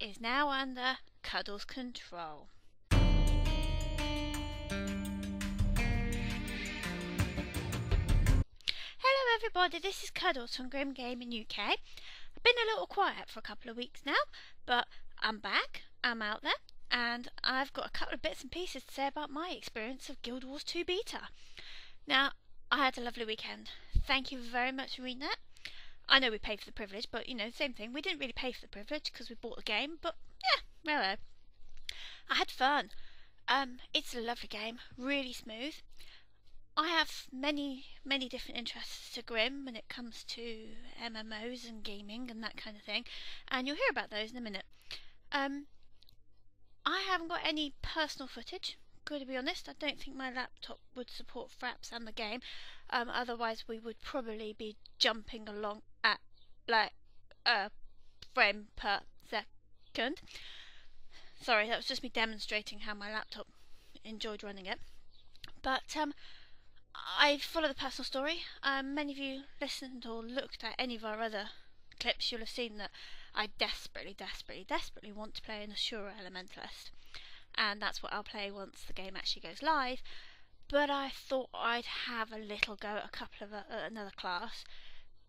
is now under Cuddles' control. Hello everybody, this is Cuddles from Grim Gaming UK. I've been a little quiet for a couple of weeks now, but I'm back, I'm out there, and I've got a couple of bits and pieces to say about my experience of Guild Wars 2 Beta. Now, I had a lovely weekend. Thank you very much for reading that. I know we paid for the privilege, but you know, same thing. We didn't really pay for the privilege because we bought the game, but yeah, hello. I had fun. It's a lovely game, really smooth. I have many different interests to Grim when it comes to MMOs and gaming and that kind of thing, and you'll hear about those in a minute. I haven't got any personal footage. To be honest, I don't think my laptop would support Fraps and the game. Otherwise, we would probably be jumping along at like a frame per second. Sorry, that was just me demonstrating how my laptop enjoyed running it. But I follow the personal story. Many of you listened or looked at any of our other clips, you'll have seen that I desperately want to play an Ashura Elementalist. And that's what I'll play once the game actually goes live. But I thought I'd have a little go at a couple of another class,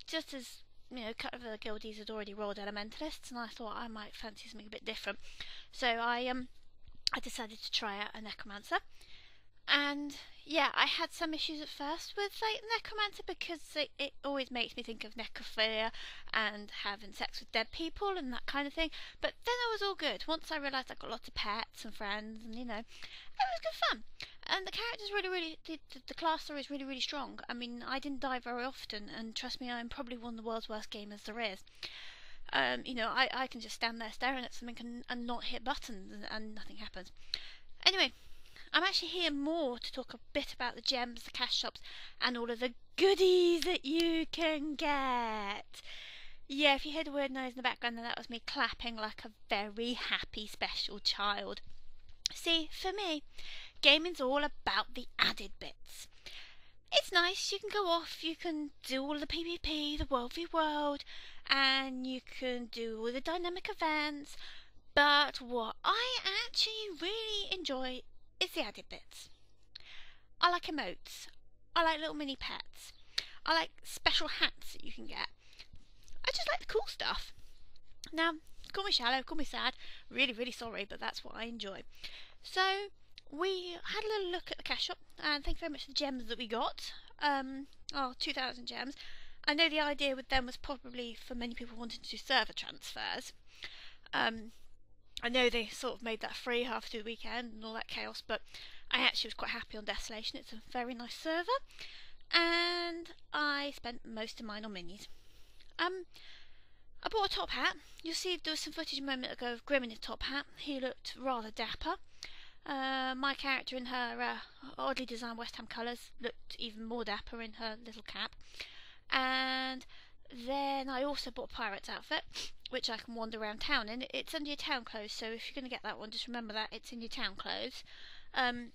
just as you know, a couple of the guildies had already rolled Elementalists, and I thought I might fancy something a bit different. So I decided to try out a Necromancer. And yeah, I had some issues at first with like Necromancer because it always makes me think of necrophilia and having sex with dead people and that kind of thing. But then it was all good. Once I realised I got lots of pets and friends, and you know, it was good fun. And the character's really the class story is really strong. I mean, I didn't die very often, and trust me, I'm probably one of the world's worst gamers there is. You know, I can just stand there staring at something and not hit buttons and nothing happens. Anyway, I'm actually here more to talk a bit about the gems, the cash shops, and all of the goodies that you can get. Yeah, if you heard a weird noise in the background, then that was me clapping like a very happy special child. See, for me, gaming's all about the added bits. It's nice, you can go off, you can do all the PvP, the World v World, and you can do all the dynamic events, but what I actually really enjoy is the added bits. I like emotes. I like little mini pets. I like special hats that you can get. I just like the cool stuff. Now, call me shallow, call me sad. Really sorry, but that's what I enjoy. So, we had a little look at the cash shop, and thank you very much for the gems that we got. 2,000 gems. I know the idea with them was probably for many people wanting to do server transfers. I know they sort of made that free half through the weekend and all that chaos, but I actually was quite happy on Desolation. It's a very nice server, and I spent most of mine on minis. I bought a top hat. You'll see there was some footage a moment ago of Grim in his top hat. He looked rather dapper. My character in her oddly designed West Ham colours looked even more dapper in her little cap. And then I also bought a pirate's outfit, which I can wander around town in. It's under your town clothes, so if you're going to get that one, just remember that it's in your town clothes. And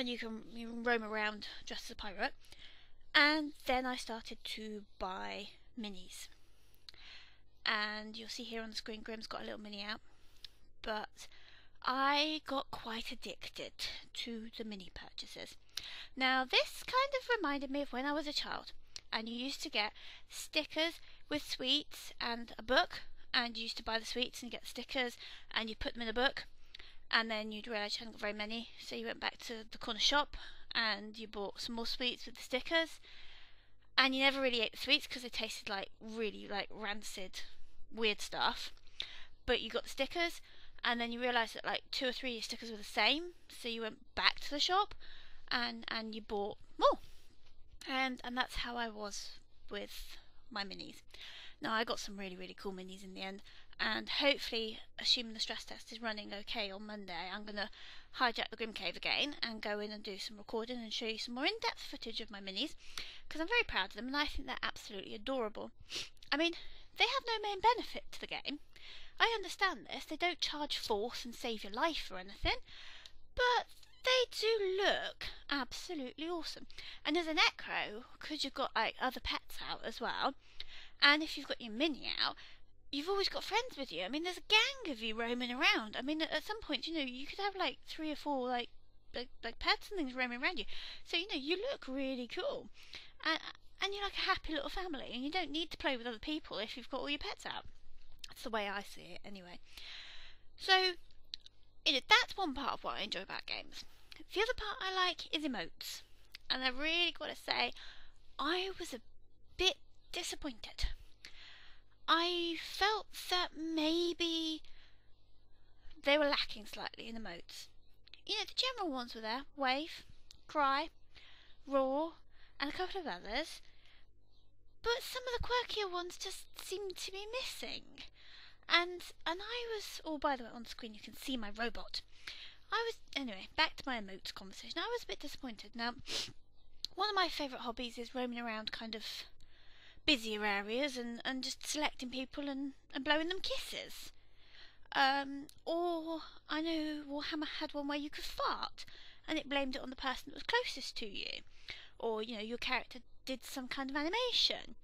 you can roam around dressed as a pirate. And then I started to buy minis. And you'll see here on the screen, Grim's got a little mini out. But I got quite addicted to the mini purchases. Now, this kind of reminded me of when I was a child. And you used to get stickers with sweets and a book, and you used to buy the sweets and get the stickers, and you put them in a book, and then you'd realise you hadn't got very many, so you went back to the corner shop and you bought some more sweets with the stickers, and you never really ate the sweets because they tasted like really like rancid weird stuff, but you got the stickers, and then you realised that like 2 or 3 of your stickers were the same, so you went back to the shop and you bought more. And that's how I was with my minis. Now, I got some really cool minis in the end, and hopefully, assuming the stress test is running okay on Monday, I'm going to hijack the Grim Cave again and go in and do some recording and show you some more in-depth footage of my minis, because I'm very proud of them and I think they're absolutely adorable. I mean, they have no main benefit to the game. I understand this, they don't charge force and save your life or anything, but they do look absolutely awesome. And as a necro, because you've got like other pets out as well, and if you've got your mini out, you've always got friends with you. I mean, there's a gang of you roaming around. I mean, at some point, you could have like 3 or 4 like pets and things roaming around you. So you look really cool, and you're like a happy little family, and you don't need to play with other people if you've got all your pets out. That's the way I see it, anyway. So that's one part of what I enjoy about games. The other part I like is emotes, and I really got to say, I was a bit disappointed. I felt that maybe they were lacking slightly in emotes. The general ones were there: wave, cry, roar, and a couple of others. But some of the quirkier ones just seemed to be missing. And I was, oh, by the way, on the screen you can see my robot. Anyway, back to my emotes conversation. I was a bit disappointed. Now, one of my favourite hobbies is roaming around kind of busier areas and just selecting people and blowing them kisses. Or I know Warhammer had one where you could fart and it blamed it on the person that was closest to you. Or, your character did some kind of animation.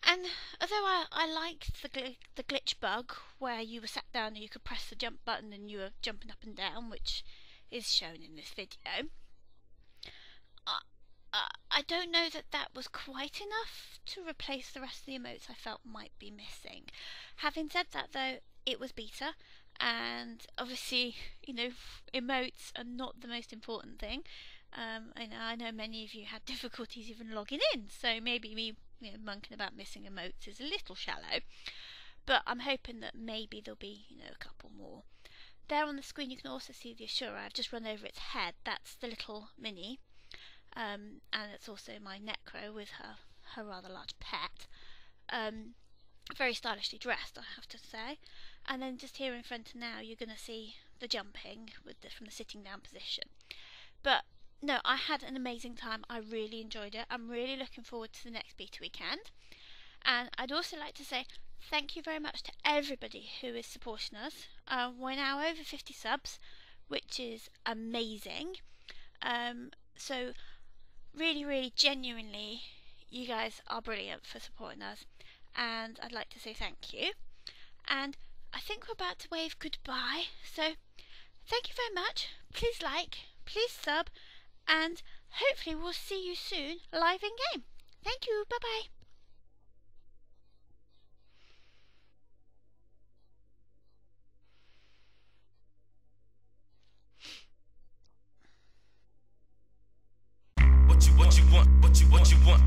And although I liked the glitch bug where you were sat down and you could press the jump button and you were jumping up and down, which is shown in this video, I don't know that was quite enough to replace the rest of the emotes I felt might be missing. Having said that, though, it was beta, and obviously, emotes are not the most important thing. I know many of you had difficulties even logging in, so maybe me monking about missing emotes is a little shallow. But I'm hoping that maybe there'll be a couple more. There on the screen you can also see the Ashura. I've just run over its head. That's the little mini. And it's also my Necro with her rather large pet. Very stylishly dressed, I have to say. And then just here in front now you're going to see the jumping from the sitting down position. But no, I had an amazing time. I really enjoyed it. I'm really looking forward to the next beta weekend. And I'd also like to say thank you very much to everybody who is supporting us. We're now over 50 subs, which is amazing. So really, really, genuinely, you guys are brilliant for supporting us. And I'd like to say thank you. And I think we're about to wave goodbye. So thank you very much. Please like, please sub, and hopefully we'll see you soon live in game. Thank you. Bye bye. What you want?